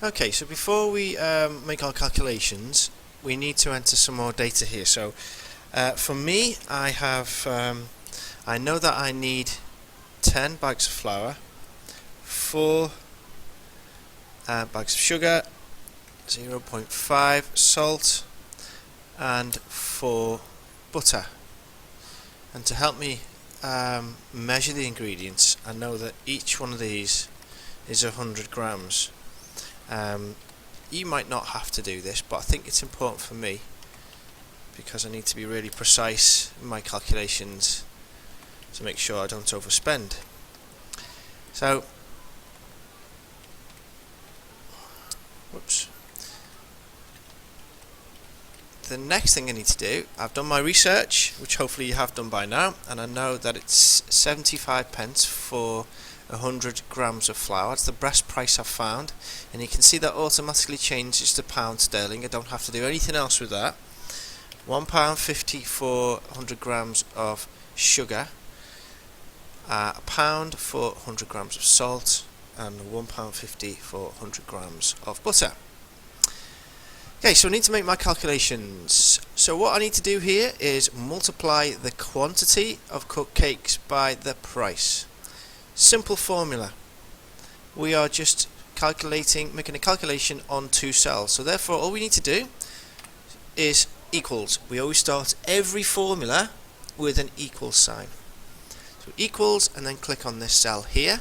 Okay, so before we make our calculations, we need to enter some more data here. So for me, I know that I need 10 bags of flour, 4 bags of sugar, 0.5 salt, and 4 butter. And to help me measure the ingredients, I know that each one of these is 100 grams. You might not have to do this, but I think it's important for me because I need to be really precise in my calculations to make sure I don't overspend. So, whoops. The next thing I need to do, I've done my research, which hopefully you have done by now, and I know that it's 75 pence for 100 grams of flour. It's the best price I've found, and you can see that automatically changes to pound sterling. I don't have to do anything else with that. £1.50 for 100 grams of sugar, £1 for 100 grams of salt, and £1.50 for 100 grams of butter. Okay, so I need to make my calculations. So what I need to do here is multiply the quantity of cupcakes by the price. Simple formula. We are just making a calculation on two cells. So therefore all we need to do is equals. We always start every formula with an equal sign. So equals, and then click on this cell here.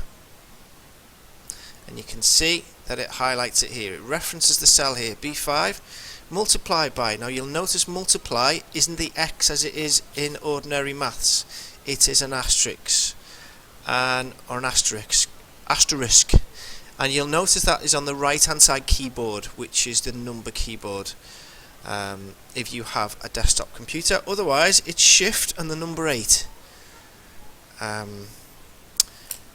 And you can see that it highlights it here. It references the cell here, B5, multiply by. Now you'll notice multiply isn't the X as it is in ordinary maths. It is an asterisk, or an asterisk, and you'll notice that is on the right hand side keyboard, which is the number keyboard if you have a desktop computer. Otherwise it's Shift and the number 8.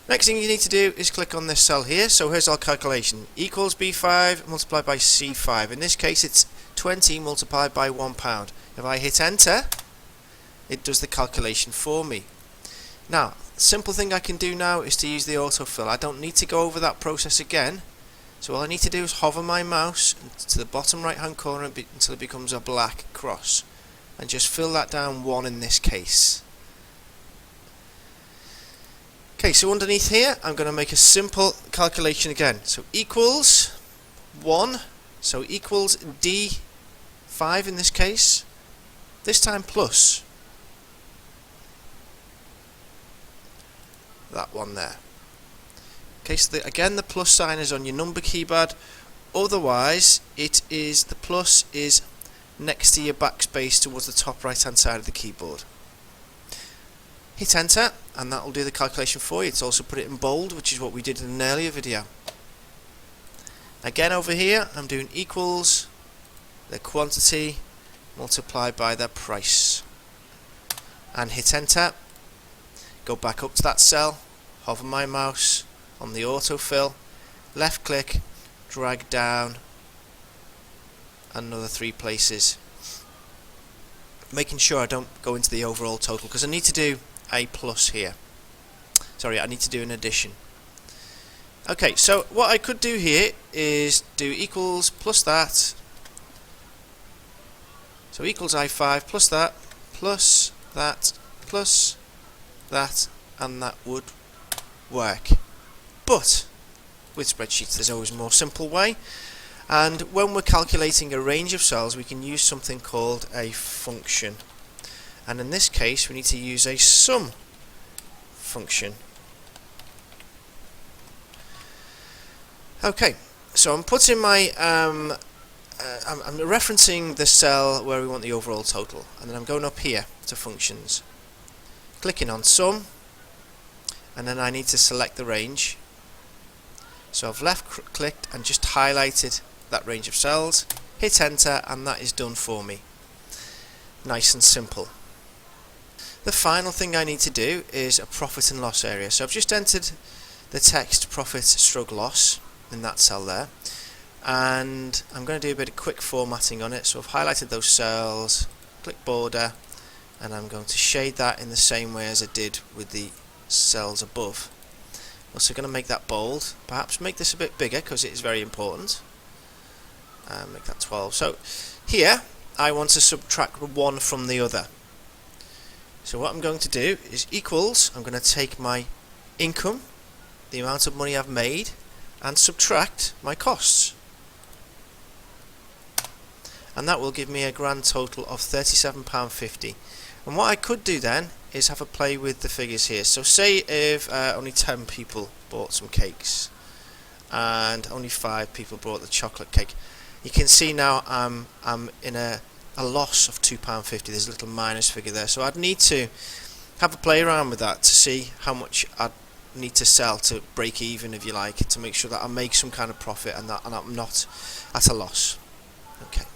Next thing you need to do is click on this cell here. So here's our calculation. Equals B5 multiplied by C5. In this case it's 20 multiplied by £1. If I hit enter, it does the calculation for me. Now, the simple thing I can do now is to use the autofill. I don't need to go over that process again. So all I need to do is hover my mouse to the bottom right hand corner until it becomes a black cross. And just fill that down 1 in this case. Okay, so underneath here, I'm going to make a simple calculation again. So equals 1, so equals D5 in this case, this time plus that one there. Okay, so again the plus sign is on your number keypad, otherwise it is, the plus is next to your backspace towards the top right hand side of the keyboard. Hit enter, and that will do the calculation for you. It's also put it in bold, which is what we did in an earlier video. Again over here, I'm doing equals the quantity multiplied by the price. And hit enter. Go back up to that cell, hover my mouse on the autofill, left click, drag down another 3 places. Making sure I don't go into the overall total, because I need to do a plus here. Sorry, I need to do an addition. Okay, so what I could do here is do equals plus that. So equals I5 plus that, and that would work. But with spreadsheets there's always a more simple way, and when we're calculating a range of cells we can use something called a function. And in this case we need to use a sum function. Okay, so I'm putting my I'm referencing the cell where we want the overall total, and then I'm going up here to functions, clicking on sum, and then I need to select the range. So I've left clicked and just highlighted that range of cells, hit enter, and that is done for me. Nice and simple. The final thing I need to do is a profit and loss area. So I've just entered the text profit stroke loss in that cell there, and I'm going to do a bit of quick formatting on it. So I've highlighted those cells, click border, and I'm going to shade that in the same way as I did with the cells above. Also going to make that bold, perhaps make this a bit bigger because it is very important. make that 12. So here I want to subtract one from the other. So what I'm going to do is equals, I'm going to take my income, the amount of money I've made, and subtract my costs. And that will give me a grand total of £37.50. And what I could do then is have a play with the figures here. So say if only 10 people bought some cakes and only 5 people bought the chocolate cake, you can see now I'm in a loss of £2.50. There's a little minus figure there, so I'd need to have a play around with that to see how much I'd need to sell to break even, if you like, to make sure that I make some kind of profit and that I'm not at a loss. Okay.